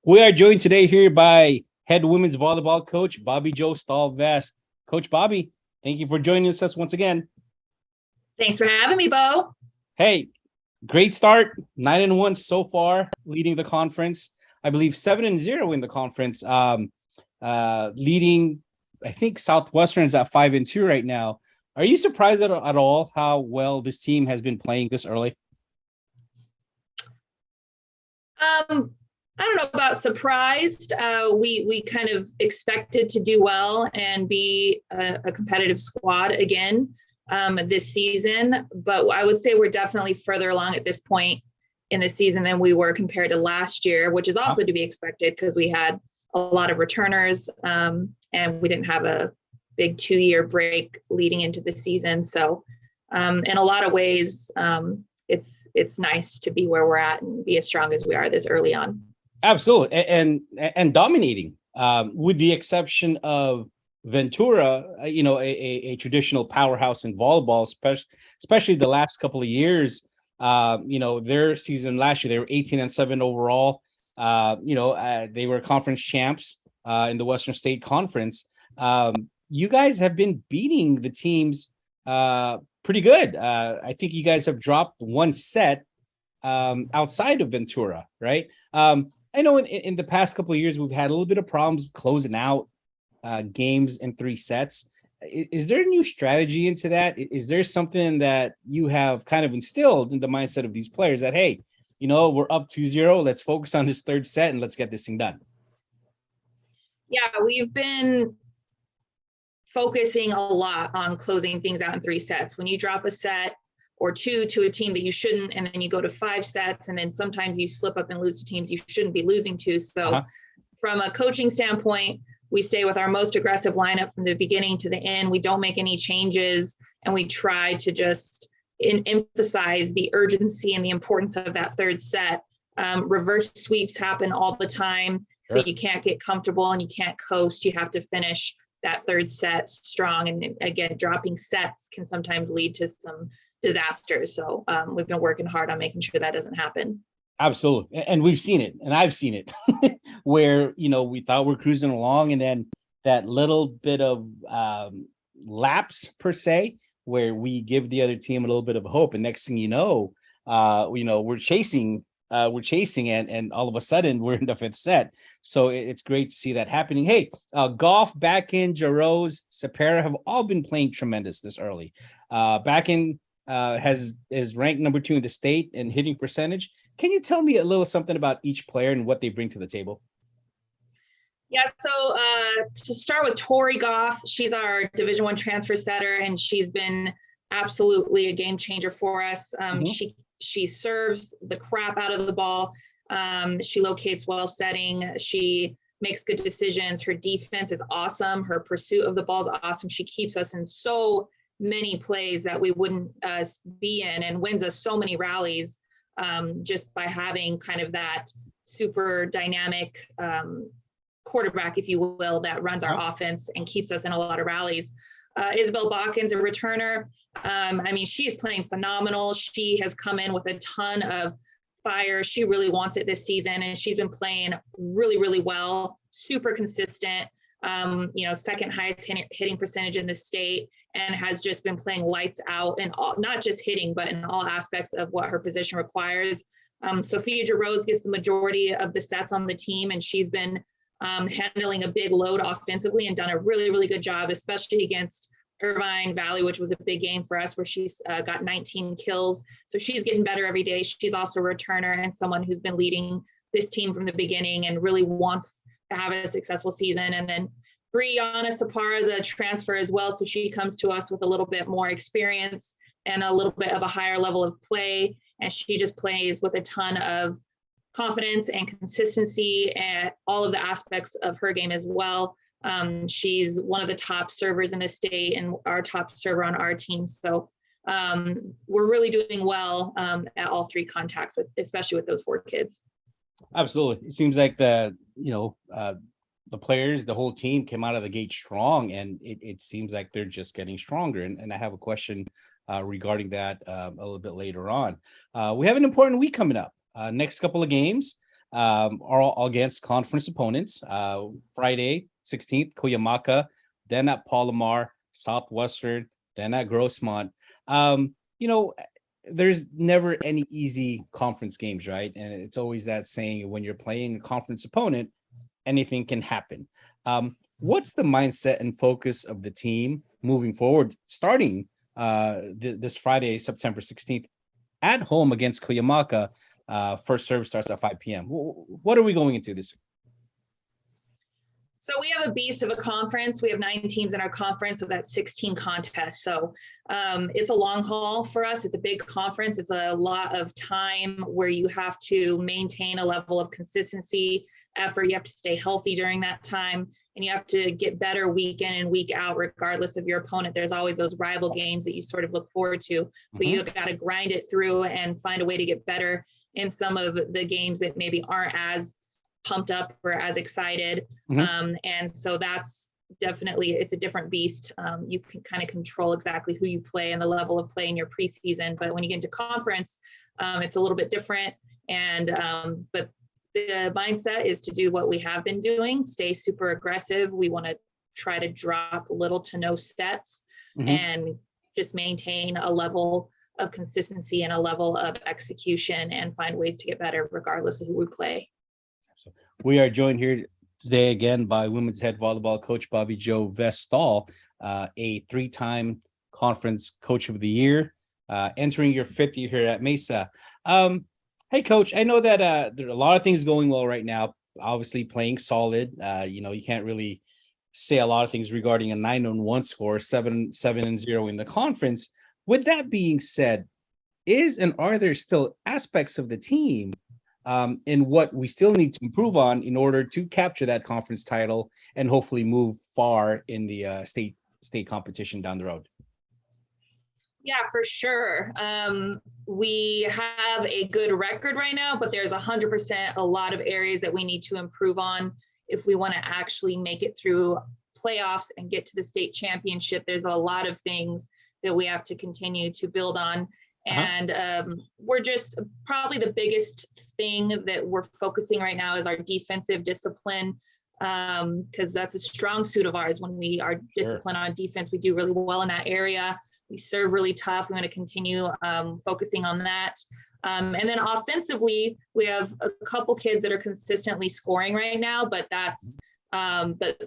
We are joined today here by head women's volleyball coach, Bobbie Jo Stall-Vest. Coach Bobbie, thank you for joining us once again. Thanks for having me, Bo. Hey, great start, 9-1 so far, leading the conference. I believe 7-0 in the conference, leading, I think Southwestern's at 5-2 right now. Are you surprised at all how well this team has been playing this early? I don't know about surprised. We kind of expected to do well and be a competitive squad again this season, but I would say we're definitely further along at this point in the season than we were compared to last year, which is also to be expected because we had a lot of returners and we didn't have a big 2-year break leading into the season. So in a lot of ways, it's nice to be where we're at and be as strong as we are this early on. Absolutely, and dominating, with the exception of Ventura, a traditional powerhouse in volleyball, especially the last couple of years. Their season last year, they were 18-7 overall. They were conference champs in the Western State Conference. You guys have been beating the teams pretty good. I think you guys have dropped one set outside of Ventura, right? I know in the past couple of years, we've had a little bit of problems closing out games in 3 sets. Is there a new strategy into that? Is there something that you have kind of instilled in the mindset of these players that, hey, we're up 2-0, let's focus on this 3rd set and let's get this thing done? Yeah, we've been focusing a lot on closing things out in 3 sets. When you drop a set or 2 to a team that you shouldn't, and then you go to 5 sets, and then sometimes you slip up and lose to teams you shouldn't be losing to. So from a coaching standpoint, we stay with our most aggressive lineup from the beginning to the end. We don't make any changes, and we try to just emphasize the urgency and the importance of that 3rd set. Reverse sweeps happen all the time, so you can't get comfortable and you can't coast. You have to finish that 3rd set strong. And again, dropping sets can sometimes lead to some disasters. So we've been working hard on making sure that doesn't happen. Absolutely. And we've seen it, and I've seen it where, we thought we're cruising along, and then that little bit of lapse per se, where we give the other team a little bit of hope. And next thing we're chasing and all of a sudden we're in the 5th set. So it's great to see that happening. Hey, Goff, Bakken, Derose, Sapara have all been playing tremendous this early. Bakken is ranked number 2 in the state in hitting percentage. Can you tell me a little something about each player and what they bring to the table? Yeah, so to start with Tori Goff, she's our Division I transfer setter, and she's been absolutely a game changer for us. She serves the crap out of the ball. She locates well setting. She makes good decisions. Her defense is awesome. Her pursuit of the ball is awesome. She keeps us in so many plays that we wouldn't be in, and wins us so many rallies just by having kind of that super dynamic quarterback, if you will, that runs our offense and keeps us in a lot of rallies. Isabel Bakken's a returner. She's playing phenomenal. She has come in with a ton of fire. She really wants it this season, and she's been playing really, really well, super consistent. 2nd highest hitting percentage in the state, and has just been playing lights out, and not just hitting, but in all aspects of what her position requires. Sophia Derose gets the majority of the sets on the team, and she's been handling a big load offensively and done a really, really good job, especially against Irvine Valley, which was a big game for us, where she's got 19 kills. So she's getting better every day. She's also a returner and someone who's been leading this team from the beginning and really wants to have a successful season. And then Brianna Sapara is a transfer as well. So she comes to us with a little bit more experience and a little bit of a higher level of play. And she just plays with a ton of confidence and consistency and all of the aspects of her game as well. She's one of the top servers in the state and our top server on our team. So we're really doing well at all 3 contacts, especially with those 4 kids. Absolutely. It seems like the players, the whole team came out of the gate strong, and it seems like they're just getting stronger. And I have a question regarding that a little bit later on. We have an important week coming up. Next couple of games. are all against conference opponents. Friday, 16th, Cuyamaca, then at Palomar, Southwestern, then at Grossmont. You know, there's never any easy conference games, right? And it's always that saying, when you're playing a conference opponent, anything can happen. What's the mindset and focus of the team moving forward, starting this Friday, September 16th, at home against Cuyamaca? First serve starts at 5 p.m. What are we going into this? So we have a beast of a conference. We have 9 teams in our conference, so that's 16 contests. So it's a long haul for us. It's a big conference. It's a lot of time where you have to maintain a level of consistency, effort. You have to stay healthy during that time, and you have to get better week in and week out, regardless of your opponent. There's always those rival games that you sort of look forward to, but you got to grind it through and find a way to get better in some of the games that maybe aren't as pumped up or as excited. And so that's definitely, it's a different beast. You can kind of control exactly who you play and the level of play in your preseason, but when you get into conference, it's a little bit different. And but the mindset is to do what we have been doing, stay super aggressive. We want to try to drop little to no sets and just maintain a level of consistency and a level of execution and find ways to get better regardless of who we play. We are joined here today again by women's head volleyball coach Bobbie Jo Stall-Vest, a 3-time conference coach of the year, entering your 5th year here at Mesa. Hey, coach, I know that there are a lot of things going well right now. Obviously, playing solid. You know, you can't really say a lot of things regarding a 9-1 score, 7-0 in the conference. With that being said, are there still aspects of the team in what we still need to improve on in order to capture that conference title and hopefully move far in the state competition down the road? Yeah, for sure. We have a good record right now, but there's 100% a lot of areas that we need to improve on if we want to actually make it through playoffs and get to the state championship. There's a lot of things that we have to continue to build on. And we're just probably the biggest thing that we're focusing right now is our defensive discipline, because that's a strong suit of ours. When we are disciplined on defense, we do really well in that area. We serve really tough. We're going to continue focusing on that. And then offensively, we have a couple kids that are consistently scoring right now, but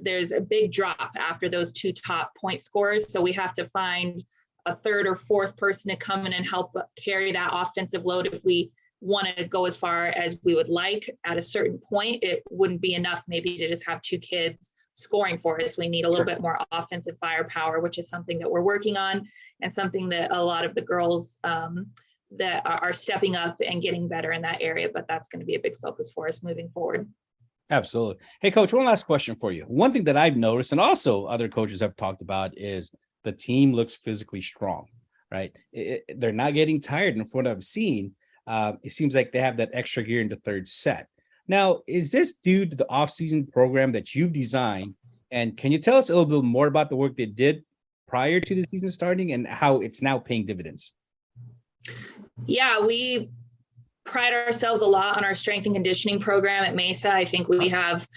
there's a big drop after those 2 top point scorers. So we have to find a 3rd or 4th person to come in and help carry that offensive load. If we want to go as far as we would like at a certain point, it wouldn't be enough maybe to just have 2 kids scoring for us. We need a little bit more offensive firepower, which is something that we're working on and something that a lot of the girls that are stepping up and getting better in that area. But that's going to be a big focus for us moving forward. Absolutely. Hey, coach, one last question for you. One thing that I've noticed, and also other coaches have talked about, is the team looks physically strong, right? They're not getting tired. And from what I've seen, it seems like they have that extra gear in the 3rd set. Now, is this due to the offseason program that you've designed? And can you tell us a little bit more about the work they did prior to the season starting and how it's now paying dividends? Yeah, we pride ourselves a lot on our strength and conditioning program at Mesa. I think we have,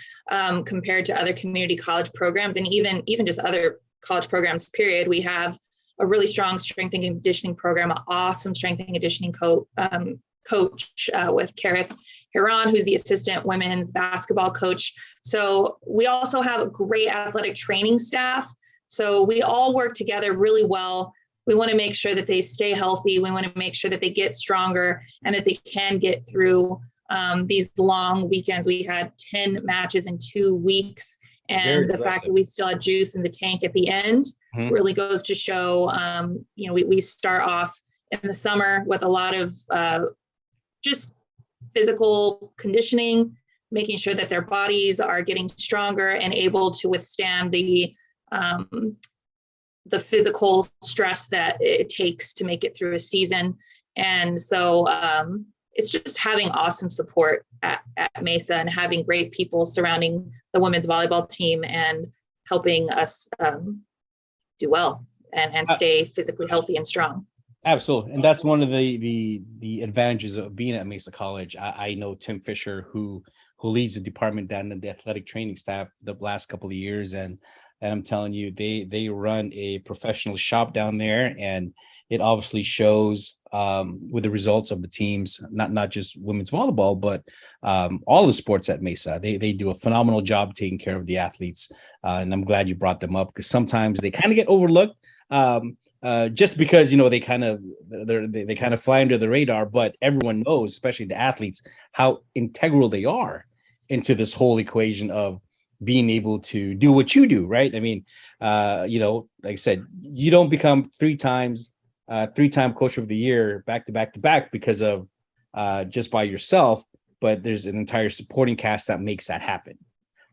compared to other community college programs and even just other college programs, period, we have a really strong strength and conditioning program, an awesome strength and conditioning coach with Kareth Hiran, who's the assistant women's basketball coach. So we also have a great athletic training staff. So we all work together really well. We want to make sure that they stay healthy. We want to make sure that they get stronger and that they can get through these long weekends. We had 10 matches in 2 weeks. And the fact that we still had juice in the tank at the end really goes to show, we start off in the summer with a lot of just physical conditioning, making sure that their bodies are getting stronger and able to withstand the physical stress that it takes to make it through a season. And so it's just having awesome support at Mesa and having great people surrounding the women's volleyball team and helping us do well and stay physically healthy and strong. Absolutely, and that's one of the advantages of being at Mesa College. I know Tim Fisher, who leads the department down in the athletic training staff the last couple of years, and I'm telling you, they run a professional shop down there, and it obviously shows with the results of the teams, not just women's volleyball, but all the sports at Mesa. They do a phenomenal job taking care of the athletes, and I'm glad you brought them up because sometimes they kind of get overlooked. Just because they kind of fly under the radar, but everyone knows, especially the athletes, how integral they are into this whole equation of being able to do what you do, right? I mean, like I said, you don't become three-time coach of the year back to back because of just by yourself, but there's an entire supporting cast that makes that happen.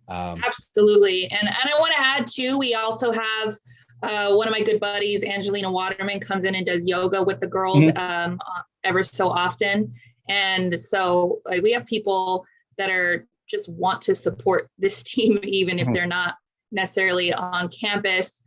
Absolutely, and I want to add too, we also have one of my good buddies, Angelina Waterman, comes in and does yoga with the girls ever so often. And so we have people that are just want to support this team, even if they're not necessarily on campus,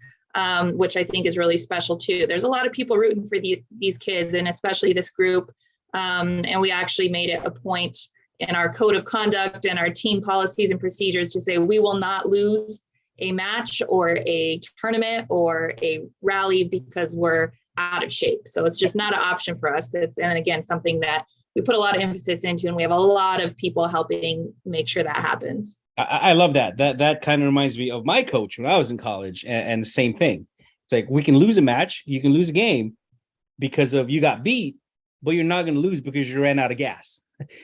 which I think is really special too. There's a lot of people rooting for these kids, and especially this group. And we actually made it a point in our code of conduct and our team policies and procedures to say we will not lose a match or a tournament or a rally because we're out of shape. So it's just not an option for us. And again, something that we put a lot of emphasis into, and we have a lot of people helping make sure that happens. I love that. That kind of reminds me of my coach when I was in college, and the same thing. It's like, we can lose a match, you can lose a game because of you got beat, but you're not going to lose because you ran out of gas.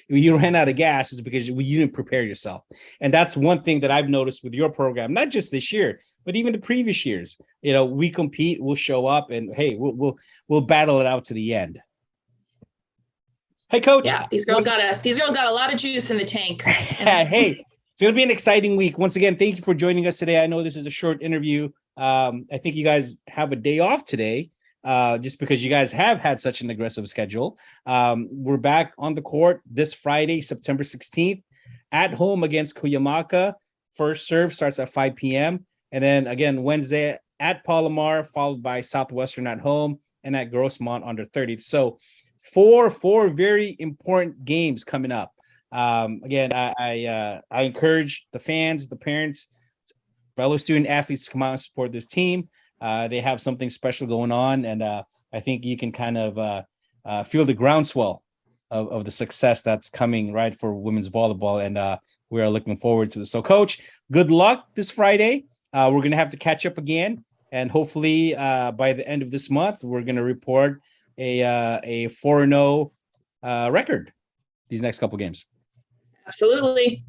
You ran out of gas is because you didn't prepare yourself. And that's one thing that I've noticed with your program, not just this year, but even the previous years. We compete, we'll show up, and hey, we'll battle it out to the end. Hey, coach. Yeah, these girls got a lot of juice in the tank. Hey, it's going to be an exciting week. Once again, thank you for joining us today. I know this is a short interview. I think you guys have a day off today. Just because you guys have had such an aggressive schedule. We're back on the court this Friday, September 16th, at home against Cuyamaca. First serve starts at 5 p.m. And then again, Wednesday at Palomar, followed by Southwestern at home and at Grossmont on the 30th. So four very important games coming up. Again, I encourage the fans, the parents, fellow student athletes to come out and support this team. They have something special going on, and I think you can kind of feel the groundswell of the success that's coming right for women's volleyball, and we are looking forward to this. So, Coach, good luck this Friday. We're going to have to catch up again, and hopefully by the end of this month, we're going to report a 4-0 record these next couple games. Absolutely.